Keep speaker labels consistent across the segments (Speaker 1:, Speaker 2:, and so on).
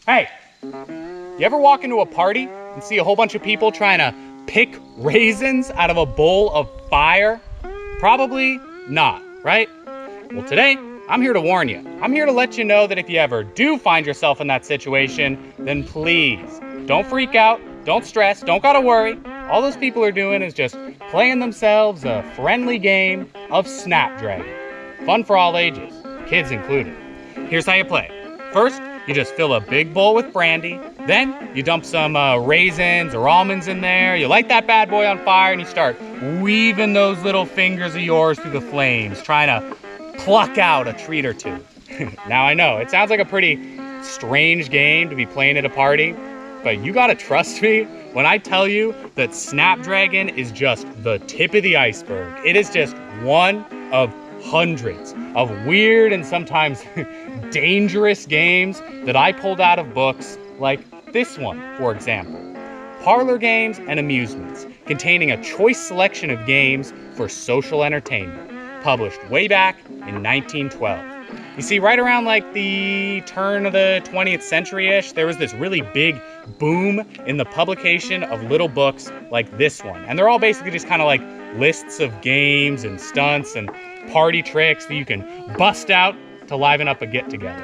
Speaker 1: Hey, you ever walk into a party and see a whole bunch of people trying to pick raisins out of a bowl of fire? Probably not, right? Well, today, I'm here to warn you. I'm here to let you know that if you ever do find yourself in that situation, then please, don't freak out, don't stress, don't gotta worry. All those people are doing is just playing themselves a friendly game of Snapdragon. Fun for all ages, kids included. Here's how you play. First, you just fill a big bowl with brandy. Then you dump some raisins or almonds in there. You light that bad boy on fire and you start weaving those little fingers of yours through the flames, trying to pluck out a treat or two. Now I know, it sounds like a pretty strange game to be playing at a party, but you gotta trust me when I tell you that Snapdragon is just the tip of the iceberg. It is just one of hundreds of weird and sometimes dangerous games that I pulled out of books like this one, for example. Parlor games and amusements, containing a choice selection of games for social entertainment, published way back in 1912. You see, right around like the turn of the 20th century-ish, there was this really big boom in the publication of little books like this one. And they're all basically just kind of like lists of games and stunts and party tricks that you can bust out to liven up a get-together.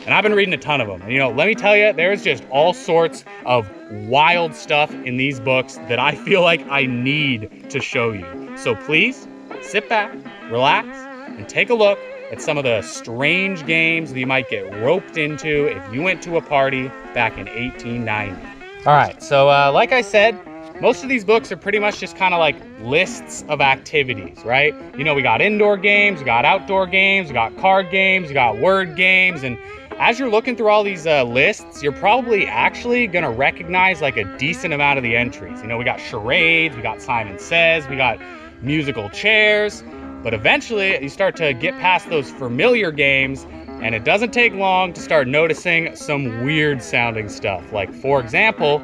Speaker 1: And I've been reading a ton of them. And, you know, let me tell you, there's just all sorts of wild stuff in these books that I feel like I need to show you. So please, sit back, relax, and take a look at some of the strange games that you might get roped into if you went to a party back in 1890. All right, so like I said, most of these books are pretty much just kind of like lists of activities, right? You know, we got indoor games, we got outdoor games, we got card games, we got word games, and as you're looking through all these lists, you're probably actually gonna recognize like a decent amount of the entries. You know, we got charades, we got Simon Says, we got musical chairs, but eventually you start to get past those familiar games, and it doesn't take long to start noticing some weird sounding stuff. Like, for example,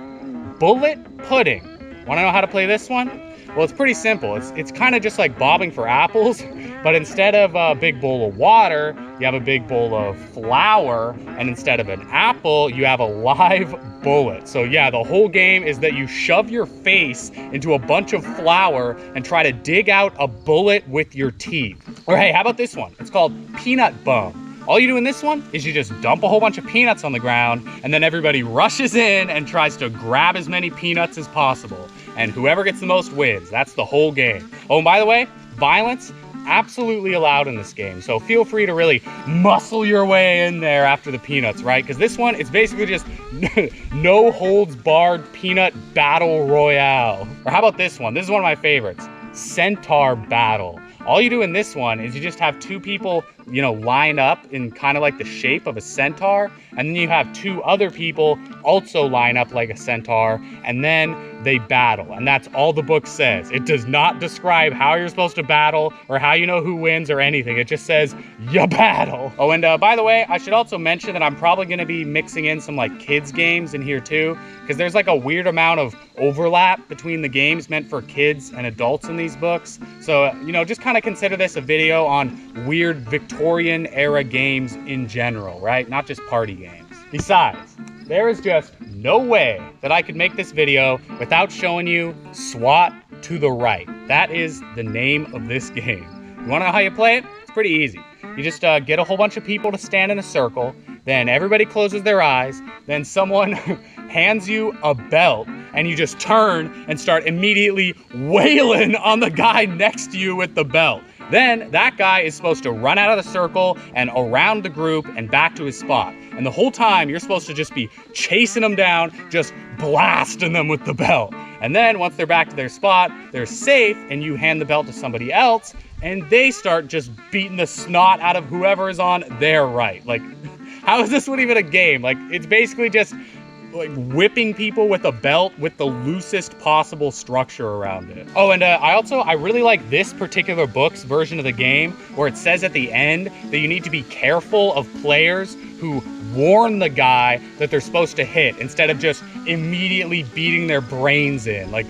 Speaker 1: bullet pudding. Want to know how to play this one? Well, it's pretty simple. It's kind of just like bobbing for apples, but instead of a big bowl of water, you have a big bowl of flour, and instead of an apple, you have a live bullet. So yeah, the whole game is that you shove your face into a bunch of flour and try to dig out a bullet with your teeth. Or hey, how about this one? It's called peanut bum. All you do in this one is you just dump a whole bunch of peanuts on the ground, and then everybody rushes in and tries to grab as many peanuts as possible. And whoever gets the most wins. That's the whole game. Oh, and by the way, violence absolutely allowed in this game. So feel free to really muscle your way in there after the peanuts, right? Because this one, it's basically just no holds barred peanut battle royale. Or how about this one? This is one of my favorites. Centaur battle. All you do in this one is you just have two people, you know, line up in kind of like the shape of a centaur, and then you have two other people also line up like a centaur, and then they battle. And that's all the book says. It does not describe how you're supposed to battle or how you know who wins or anything. It just says, you battle. Oh, and by the way, I should also mention that I'm probably going to be mixing in some like kids games in here too, because there's like a weird amount of overlap between the games meant for kids and adults in these books. So, you know, just kind of consider this a video on weird Victorian era games in general, right? Not just party games. Besides, there is just no way that I could make this video without showing you SWAT to the right. That is the name of this game. You wanna know how you play it? It's pretty easy. You just get a whole bunch of people to stand in a circle, then everybody closes their eyes, then someone hands you a belt, and you just turn and start immediately wailing on the guy next to you with the belt. Then that guy is supposed to run out of the circle and around the group and back to his spot. And the whole time you're supposed to just be chasing them down, just blasting them with the belt. And then once they're back to their spot, they're safe, and you hand the belt to somebody else, and they start just beating the snot out of whoever is on their right. Like, how is this one even a game? Like, it's basically just like whipping people with a belt with the loosest possible structure around it. Oh, and I really like this particular book's version of the game where it says at the end that you need to be careful of players who warn the guy that they're supposed to hit instead of just immediately beating their brains in. Like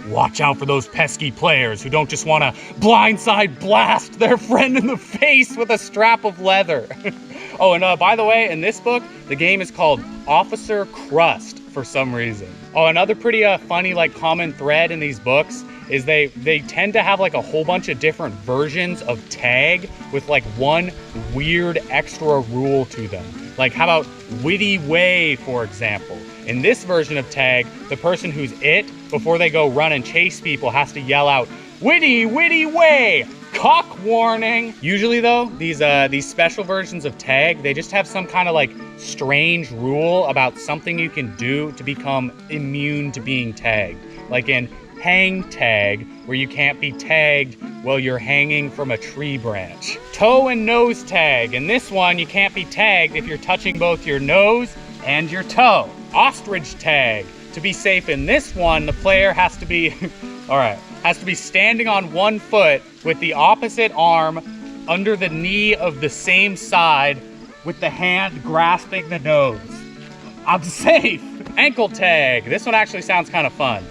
Speaker 1: watch out for those pesky players who don't just want to blindside blast their friend in the face with a strap of leather. Oh, and by the way, in this book, the game is called Officer Crust for some reason. Oh, another pretty funny, like, common thread in these books is they tend to have like a whole bunch of different versions of tag with like one weird extra rule to them. Like, how about witty way, for example? In this version of tag, the person who's it, before they go run and chase people, has to yell out, witty way, cock warning. Usually though, these special versions of tag, they just have some kind of like strange rule about something you can do to become immune to being tagged. Like in hang tag, where you can't be tagged while you're hanging from a tree branch. Toe and nose tag. In this one, you can't be tagged if you're touching both your nose and your toe. Ostrich tag. To be safe in this one, the player has to be, has to be standing on one foot with the opposite arm under the knee of the same side with the hand grasping the nose. I'm safe. Ankle tag. This one actually sounds kind of fun.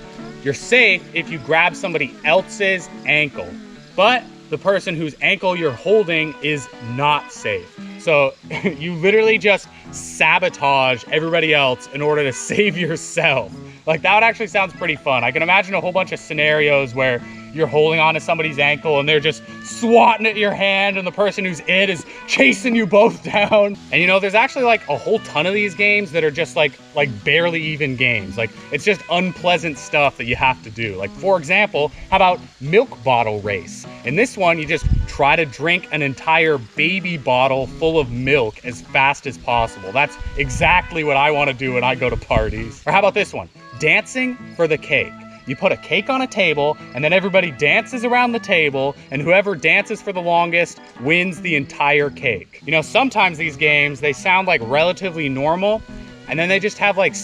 Speaker 1: You're safe if you grab somebody else's ankle, but the person whose ankle you're holding is not safe. So you literally just sabotage everybody else in order to save yourself. Like, that actually sounds pretty fun. I can imagine a whole bunch of scenarios where you're holding on to somebody's ankle and they're just swatting at your hand and the person who's it is chasing you both down. And you know, there's actually like a whole ton of these games that are just like barely even games. Like, it's just unpleasant stuff that you have to do. Like, for example, how about milk bottle race? In this one, you just try to drink an entire baby bottle full of milk as fast as possible. That's exactly what I want to do when I go to parties. Or how about this one? Dancing for the cake. You put a cake on a table, and then everybody dances around the table, and whoever dances for the longest wins the entire cake. You know, sometimes these games, they sound like relatively normal, and then they just have like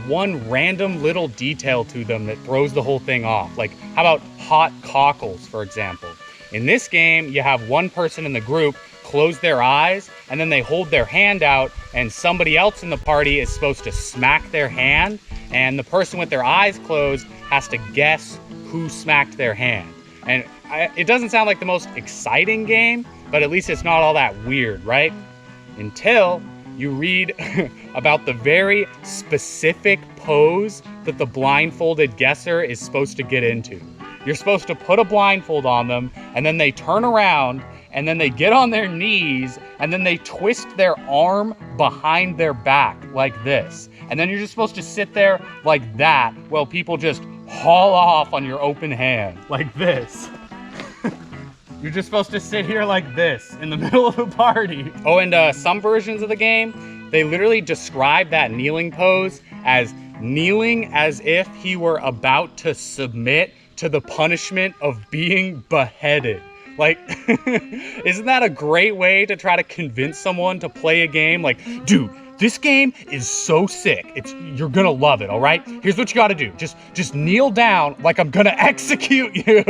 Speaker 1: one random little detail to them that throws the whole thing off. Like, how about hot cockles, for example? In this game, you have one person in the group close their eyes, and then they hold their hand out, and somebody else in the party is supposed to smack their hand, and the person with their eyes closed has to guess who smacked their hand. And it doesn't sound like the most exciting game, but at least it's not all that weird, right? Until you read about the very specific pose that the blindfolded guesser is supposed to get into. You're supposed to put a blindfold on them, and then they turn around, and then they get on their knees, and then they twist their arm behind their back like this. And then you're just supposed to sit there like that while people just haul off on your open hand like this. You're just supposed to sit here like this in the middle of a party. Oh, and some versions of the game, they literally describe that kneeling pose as kneeling as if he were about to submit to the punishment of being beheaded. Like, isn't that a great way to try to convince someone to play a game? Like, dude, this game is so sick. You're gonna love it, all right? Here's what you gotta do. Just kneel down like I'm gonna execute you.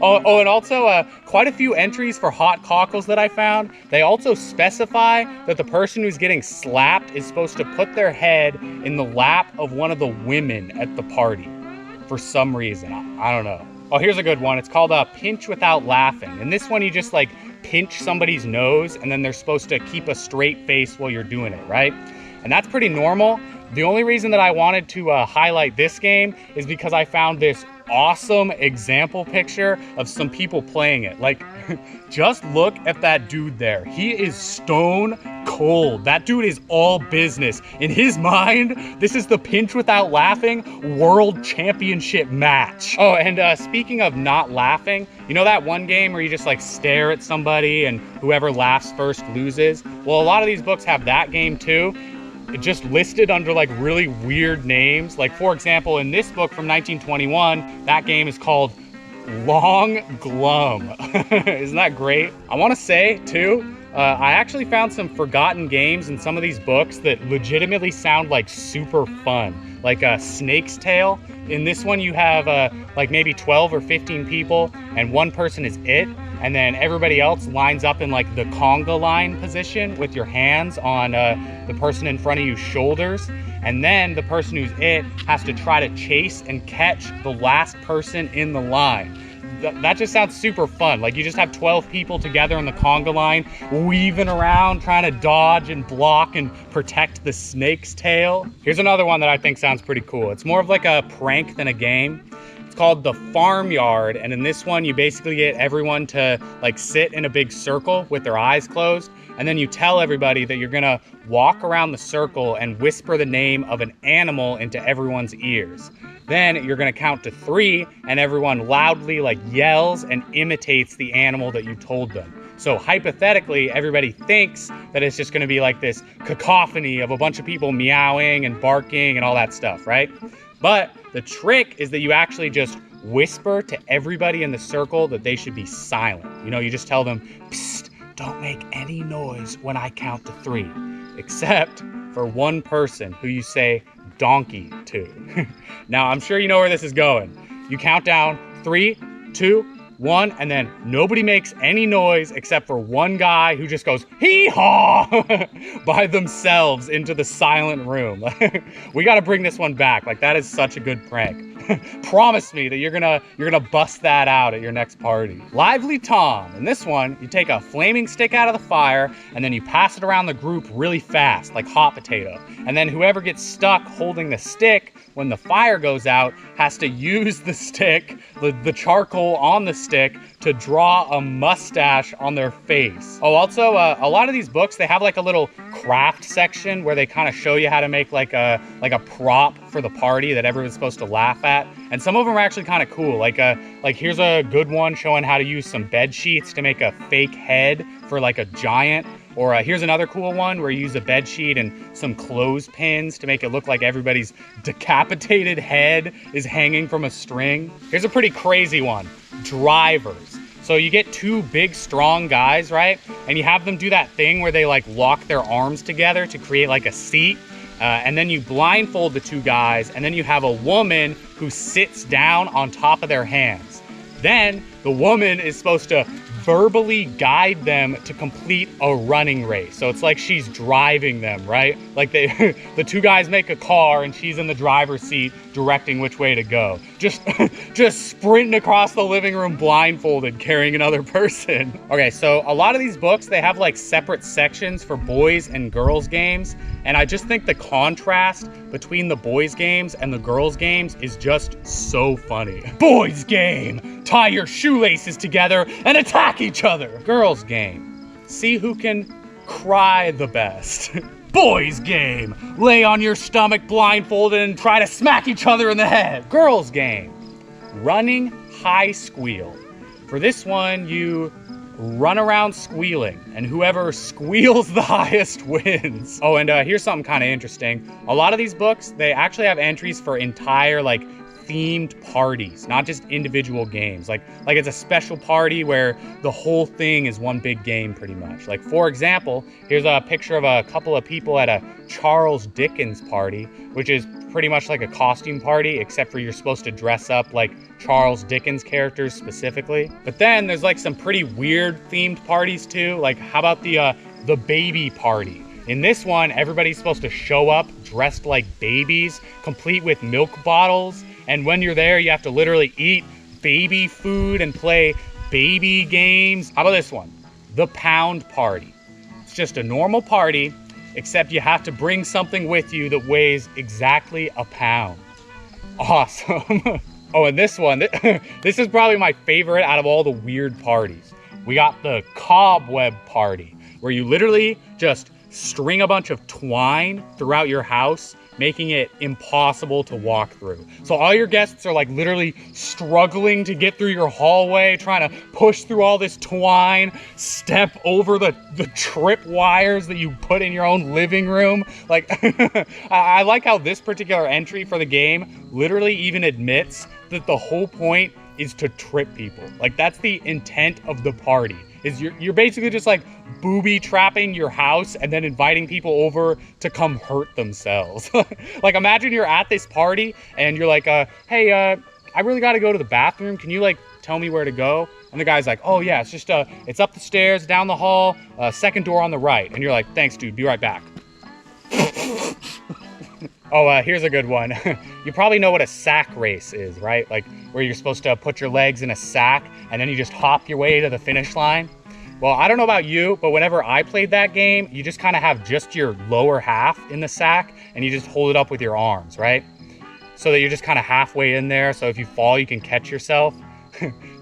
Speaker 1: Oh, and also quite a few entries for hot cockles that I found. They also specify that the person who's getting slapped is supposed to put their head in the lap of one of the women at the party for some reason. I don't know. Oh, here's a good one. It's called Pinch Without Laughing. And this one, you just like pinch somebody's nose and then they're supposed to keep a straight face while you're doing it, right? And that's pretty normal. The only reason that I wanted to highlight this game is because I found this awesome example picture of some people playing it. Like, just look at that dude there. He is stone cold. That dude is all business. In his mind, this is the Pinch Without Laughing World Championship match. Oh, and speaking of not laughing, you know that one game where you just like stare at somebody and whoever laughs first loses? Well, a lot of these books have that game too. It just listed under like really weird names. Like, for example, in this book from 1921, that game is called Long Glum. Isn't that great? I want to say too, I actually found some forgotten games in some of these books that legitimately sound like super fun. Like Snake's Tale. In this one, you have like maybe 12 or 15 people, and one person is it. And then everybody else lines up in like the conga line position with your hands on the person in front of you's shoulders. And then the person who's it has to try to chase and catch the last person in the line. that just sounds super fun. Like you just have 12 people together in the conga line, weaving around, trying to dodge and block and protect the snake's tail. Here's another one that I think sounds pretty cool. It's more of like a prank than a game. It's called the Farmyard, and in this one, you basically get everyone to like sit in a big circle with their eyes closed, and then you tell everybody that you're gonna walk around the circle and whisper the name of an animal into everyone's ears. Then you're gonna count to 3, and everyone loudly like yells and imitates the animal that you told them. So hypothetically, everybody thinks that it's just gonna be like this cacophony of a bunch of people meowing and barking and all that stuff, right? But the trick is that you actually just whisper to everybody in the circle that they should be silent. You know, you just tell them, psst, don't make any noise when I count to 3, except for one person who you say donkey to. Now, I'm sure you know where this is going. You count down 3, 2, 1, and then nobody makes any noise except for one guy who just goes hee-haw by themselves into the silent room. We got to bring this one back. Like, that is such a good prank. Promise me that you're gonna bust that out at your next party. Lively Tom. In this one, you take a flaming stick out of the fire and then you pass it around the group really fast, like hot potato. And then whoever gets stuck holding the stick when the fire goes out has to use the stick, the charcoal on the stick, to draw a mustache on their face. Oh, also, a lot of these books, they have like a little craft section where they kind of show you how to make like a prop for the party that everyone's supposed to laugh at. And some of them are actually kind of cool. Like here's a good one showing how to use some bed sheets to make a fake head for like a giant. Or here's another cool one where you use a bed sheet and some clothespins to make it look like everybody's decapitated head is hanging from a string. Here's a pretty crazy one, drivers. So you get 2 big, strong guys, right? And you have them do that thing where they like lock their arms together to create like a seat. And then you blindfold the 2 guys, and then you have a woman who sits down on top of their hands. Then the woman is supposed to verbally guide them to complete a running race. So it's like she's driving them, right? Like the 2 guys make a car and she's in the driver's seat directing which way to go. Just sprinting across the living room blindfolded, carrying another person. Okay, so a lot of these books, they have like separate sections for boys and girls games. And I just think the contrast between the boys games and the girls games is just so funny. Boys game, tie your shoelaces together and attack each other. Girls game, see who can cry the best. Boys game, lay on your stomach blindfolded and try to smack each other in the head. Girls game, running high squeal. For this one, you run around squealing, and whoever squeals the highest wins. Oh, and here's something kind of interesting. A lot of these books, they actually have entries for entire like themed parties, not just individual games. Like it's a special party where the whole thing is one big game pretty much. Like for example, here's a picture of a couple of people at a Charles Dickens party, which is pretty much like a costume party, except for you're supposed to dress up like Charles Dickens characters specifically. But then there's like some pretty weird themed parties too. Like how about the baby party? In this one, everybody's supposed to show up dressed like babies, complete with milk bottles. And when you're there, you have to literally eat baby food and play baby games. How about this one? The pound party. It's just a normal party, except you have to bring something with you that weighs exactly a pound. Awesome. Oh, and this one, this is probably my favorite out of all the weird parties. We got the cobweb party, where you literally just string a bunch of twine throughout your house, making it impossible to walk through. So all your guests are like literally struggling to get through your hallway, trying to push through all this twine, step over the trip wires that you put in your own living room. Like, I like how this particular entry for the game literally even admits that the whole point is to trip people. Like, that's the intent of the party, is you're basically just like booby trapping your house and then inviting people over to come hurt themselves. Like, imagine you're at this party and you're like, hey, I really got to go to the bathroom. Can you like tell me where to go? And the guy's like, oh yeah, it's just, it's up the stairs, down the hall, second door on the right. And you're like, thanks dude, be right back. Oh, here's a good one. You probably know what a sack race is, right? Like where you're supposed to put your legs in a sack and then you just hop your way to the finish line. Well, I don't know about you, but whenever I played that game, you just kind of have just your lower half in the sack and you just hold it up with your arms, right? So that you're just kind of halfway in there. So if you fall, you can catch yourself.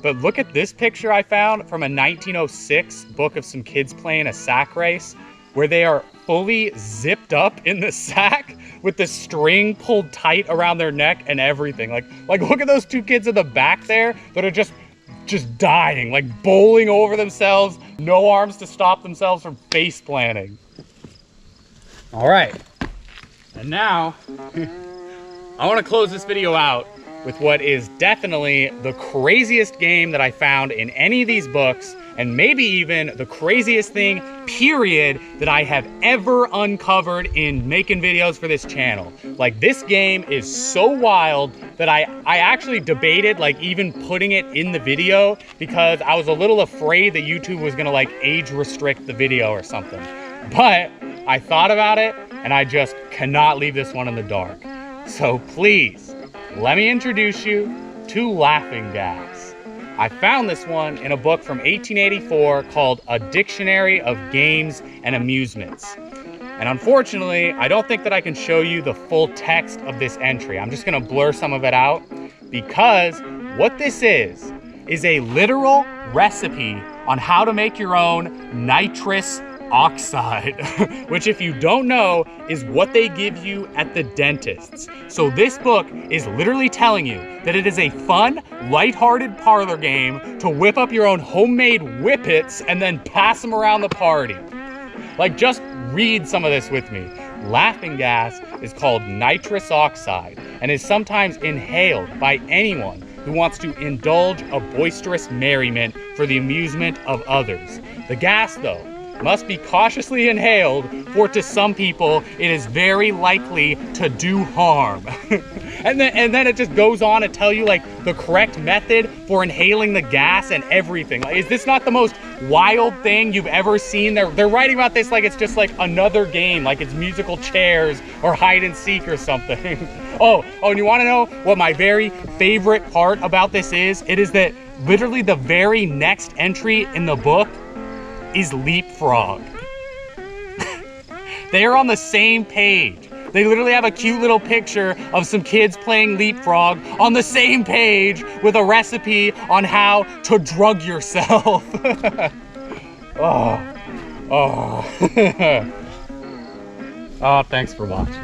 Speaker 1: But look at this picture I found from a 1906 book of some kids playing a sack race where they are fully zipped up in the sack with the string pulled tight around their neck and everything. Like look at those two kids in the back there that are just dying, like bowling over themselves, no arms to stop themselves from face planting. All right, and now I want to close this video out with what is definitely the craziest game that I found in any of these books, and maybe even the craziest thing, period, that I have ever uncovered in making videos for this channel. Like, this game is so wild that I actually debated like even putting it in the video because I was a little afraid that YouTube was gonna like age restrict the video or something. But I thought about it and I just cannot leave this one in the dark. So please, let me introduce you to Laughing Gas. I found this one in a book from 1884 called A Dictionary of Games and Amusements. And unfortunately, I don't think that I can show you the full text of this entry. I'm just gonna blur some of it out because what this is a literal recipe on how to make your own nitrous oxide, which if you don't know is what they give you at the dentist's. So this book is literally telling you that it is a fun, lighthearted parlor game to whip up your own homemade whippets and then pass them around the party. Like, just read some of this with me. Laughing gas is called nitrous oxide and is sometimes inhaled by anyone who wants to indulge a boisterous merriment for the amusement of others. The gas, though, must be cautiously inhaled, for to some people it is very likely to do harm. and then it just goes on to tell you like the correct method for inhaling the gas and everything. Like, is this not the most wild thing you've ever seen? They're writing about this like it's just like another game, like it's musical chairs or hide and seek or something. Oh, and you want to know what my very favorite part about this is? It is that literally the very next entry in the book is leapfrog. They are on the same page. They literally have a cute little picture of some kids playing leapfrog on the same page with a recipe on how to drug yourself. Oh, thanks for watching.